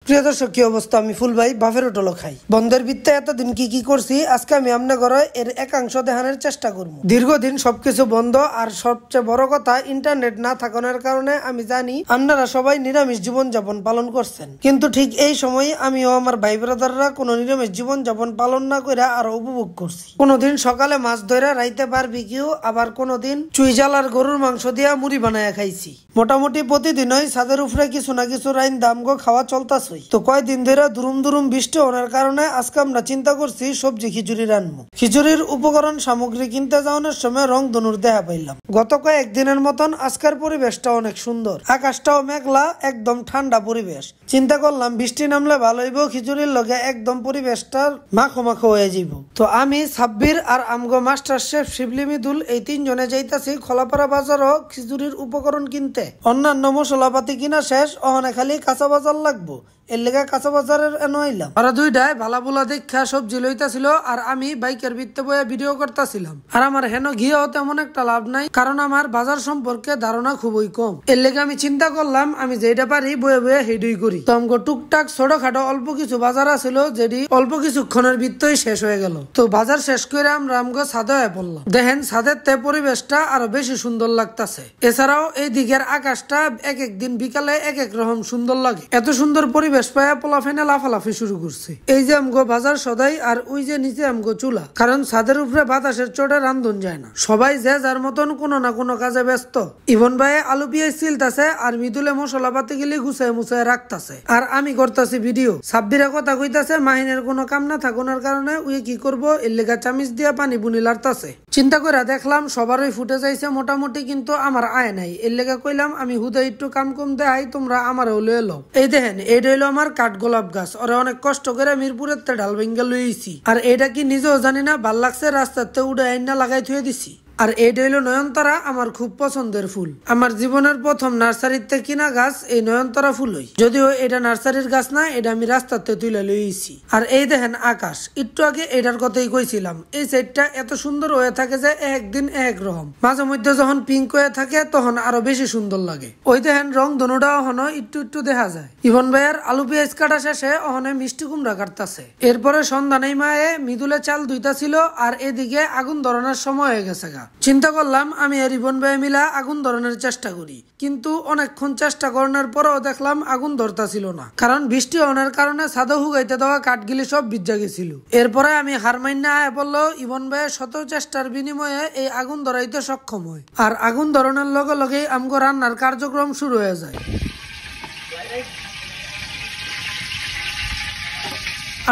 প্রিয় দর্শক, কি অবস্থা? আমি ফুল ভাই বাফের হোটেল খাই। বন্ধের ভিত্তে এতদিন কি করছি, আজকে আমি আমনে ঘরে এর একাংশ দেখানোর চেষ্টা করব। দীর্ঘদিন সবকিছু বন্ধ, আর সবচেয়ে বড় কথা ইন্টারনেট না থাকানোর কারণে আমি জানি আপনারা সবাই নিরামিষ জীবন যাপন পালন করছেন, কিন্তু ঠিক এই সময় আমিও আমার ভাই ব্রাদাররা কোনো নিরামিষ জীবন যাপন পালন না করে আরো উপভোগ করছি। কোনোদিন সকালে মাছ ধরে রাইতে বারবিকিউ, আবার কোনোদিন চুই জাল আর গরুর মাংস দিয়া মুড়ি বানায় খাইছি। মোটামুটি প্রতিদিনই ছাদের উপরে কিছু না কিছু রাইন দামগো খাওয়া চলতেছে। তো কয়দিন ধরে দুরুম বৃষ্টি হওয়ার কারণে আজকে আমরা চিন্তা করছি সবজি খিচুড়ি রান্নবো। খিচুড়ির উপকরণ সামগ্রী কিনতে যাওয়ার সময় রং ধনুর দেখা পাইলাম। গত কয়েকদিনের মতন আজকের পরিবেশটা অনেক সুন্দর, আকাশটাও মেঘলা, একদম ঠান্ডা পরিবেশ। চিন্তা করলাম বৃষ্টি নামলে ভালো হইব, খিচুড়ির লগে একদম পরিবেশটা মাখো মাখো হয়ে যাব। তো আমি সাব্বির আর আমগো মাস্টার শেফ শিবলি মিদুল এই তিনজনে যাইতাছি খোলাপাড়া বাজারও খিচুড়ির উপকরণ কিনতে। অন্যান্য মশলাপাতি কিনা শেষ, ওখানে খালি কাঁচা বাজার লাগবো। এর লেগে কাঁচা বাজারের এলাম। ওরা দুইটাই ভালাবুলা দেখা সবজি লইতাছিল, আর আমি বাইকের ভিত্তে বয়ে ভিডিও করতেছিলাম। আর আমার হেন গিয়েও তেমন একটা লাভ নাই, কারণ আমার বাজার সম্পর্কে ধারণা খুবই কম। এর লেগে আমি চিন্তা করলাম আমি যেটা পারি বয়ে বয়ে হেডুই করি। তো আমগো টুকটাক ছোটখাটো অল্প কিছু বাজার আছিল, যেটি অল্প কিছুক্ষণের ভিত্তই শেষ হয়ে গেল। তো বাজার শেষ করে আমরা আমগো ছাদে হয়ে পড়লাম। দেখেন ছাদের তে পরিবেশটা আরো বেশি সুন্দর লাগতাছে। এছাড়াও এই দিকের আকাশটা এক একদিন বিকালে এক এক রকম সুন্দর লাগে। এত সুন্দর পরিবেশ পায়া পোলাফেনে লাফালাফি শুরু করছে। এই যে আমগো বাজার সদাই, আর ওই যে নিচে আমগো চুলা, কারণ ছাদের উপরে বাতাসের চোটে রান্ধন যায় না। সবাই যে যার মতন কোনো না কোনো কাজে ব্যস্ত। ইভন ভাই আলু পেঁয়াজ ছিলতাছে, আর মিদুলে মশলা পাতি গেলি গুছায় মুছায় রাখতাছে, আর আমি করতেছি ভিডিও। সাব্বিরা কথা কইতাছে মাহিনের কোনো কাম না থাকুনার কারণে উই কি করব, এর লেগা চামিচ দিয়া পানি বুনি লাড়তাছে। চিন্তা করে দেখলাম সবারই ফুটে যাইছে মোটামুটি, কিন্তু আমার আয় নাই। এর লেগা কইলাম আমি হুদা একটু কাম কম দেখাই, তোমরা আমারও লয়ে লও। এই দেখেন এই হইলো আমার কাঠগোলাপ গাছ। ওরা অনেক কষ্ট করে মিরপুরের ডাল ভেঙ্গা লইছি, আর এটা কি নিজেও জানি না, ভাল লাগছে রাস্তাতে উড়ে আইনা লাগাই থুয়ে দিছি। আর এইটা হইলো নয়নতারা, আমার খুব পছন্দের ফুল। আমার জীবনের প্রথম নার্সারিতে কিনা গাছ এই নয়নতারা ফুলই, যদিও এটা নার্সারির গাছ না, এটা আমি রাস্তাতে তুলে লইছি। আর এই দেখেন আকাশ, একটু আগে এটার কথাই কইছিলাম, এই সাইডটা এত সুন্দর হয়ে থাকে যে একদিন এক রকম, মাঝে মধ্যে যখন পিঙ্ক হয়ে থাকে তখন আরো বেশি সুন্দর লাগে। ওই দেখেন রং ধনুটা হনো একটু দেখা যায়। ইভন ভাইয়ের আলু পেঁয়াজ কাটা শেষে ওখানে মিষ্টি কুমড়া কাটতাছে। এরপরে সন্ধ্যা নেই মায়ে মিদুলে চাল ধুইতা ছিল, আর এদিকে আগুন ধরানোর সময় হয়ে গেছে গা। চিন্তা করলাম আমি আর রিবন ভাই মিলা আগুন ধরানোর চেষ্টা করি, কিন্তু অনেকক্ষণ চেষ্টা করার পরেও দেখলাম আগুন ধরতা ছিল না, কারণ বৃষ্টি হওয়ার কারণে ছাদে হুগাইতে দেওয়া কাঠগুলি সব ভিজা গেছিল। এরপরে আমি হারমাইন্না আয় বললো ইবন ভাইয়ের শত চেষ্টার বিনিময়ে এই আগুন ধরাইতে সক্ষম হয়, আর আগুন ধরানোর লগে লগে আমগো রান্নার কার্যক্রম শুরু হয়ে যায়।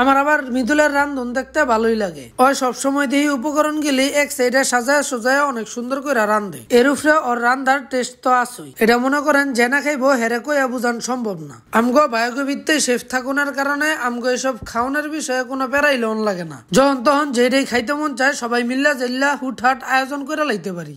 আমার আবার মিদুলের রান্ধন দেখতে ভালোই লাগে। ওই সবসময় দেখি উপকরণ গেলে এক সাইডে সাজায় সোজায় অনেক সুন্দর করে রান্ধে। এর উপরে ওর রান্ধার টেস্ট তো আসই। এটা মনে করেন যে না খাইবো হেরে কইয়া বুঝান সম্ভব না। আমগো বায়োগবিদ্যে শেফ থাকুনার কারণে আমগো এসব খাওয়ানোর বিষয়ে কোনো প্যারাই লোন লাগে না। যখন তখন যেটাই খাইতে মন চায় সবাই মিল্লা জাইল্লা হুটহাট আয়োজন করে লাইতে পারি।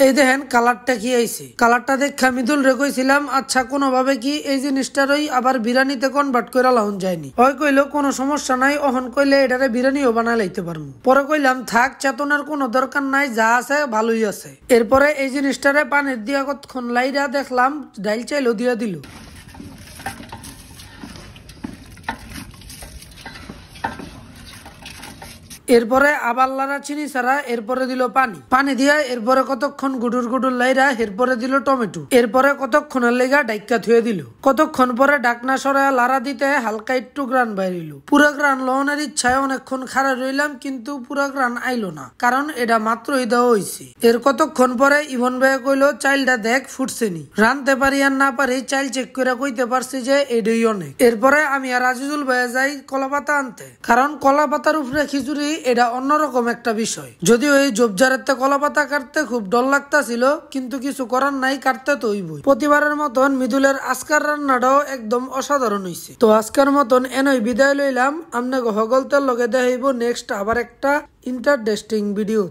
এই দেখেন কালারটা কি আইছে, কালারটা দেখে মিদুল রে কইছিলাম আচ্ছা কোনোভাবে কি এই জিনিসটারই আবার বিরিয়ানিতে কনভার্ট করে লাউন যায়নি। ওই কইলো কোনো সমস্যা নাই, অহন কইলে এটারে বিরিয়ানিও বানাই লাইতে পারবো। পরে কইলাম থাক, চেতনার কোনো দরকার নাই, যা আছে ভালোই আছে। এরপরে এই জিনিসটারে পানির দিয়া কতক্ষণ লাইরা দেখলাম ডাইল চাইলো দিয়া দিল। এরপরে আবার লারা চিনি ছাড়া, এরপরে দিল পানি দিয়া, এরপরে কতক্ষণ গুডুর লাইরা, এরপরে দিল টমেটো, এরপরে কতক্ষণের লেগা ডাইকা থুয়ে দিল। কতক্ষণ পরে ডাকনা সরায় লারা দিতে হালকা একটু গ্রান বাইরিল। পুরো গ্রান লওয়ার ইচ্ছায় অনেকক্ষণ খাড়া রইলাম, কিন্তু পুরো গ্রান আইলো না, কারণ এটা মাত্রই দেওয়া হয়েছে। এর কতক্ষণ পরে ইভন ভাই কইলো চাইলটা দেখ ফুটছে নি। রানতে পারি আর না পারি চাইল চেক করে কইতে পারছি যে এটাই অনেক। এরপরে আমি আর আজিজুল ভাই যাই কলা পাতা আনতে, কারণ কলা পাতার উপরে খিচুড়ি এটা অন্যরকম একটা বিষয়। যদিও এই জবজারেতে কলা পাতা কাটতে খুব ডর লাগতাছিল, কিন্তু কিছু করার নাই, কাটতে তো হইবই। প্রতিবারের মতন মিদুলের আজকের রান্নাটাও একদম অসাধারণ হইছে। তো আজকের মতন এনই বিদায় লইলাম। আপনাকে হগলতের লগে দেখাইব নেক্সট আবার একটা ইন্টারেস্টিং ভিডিও।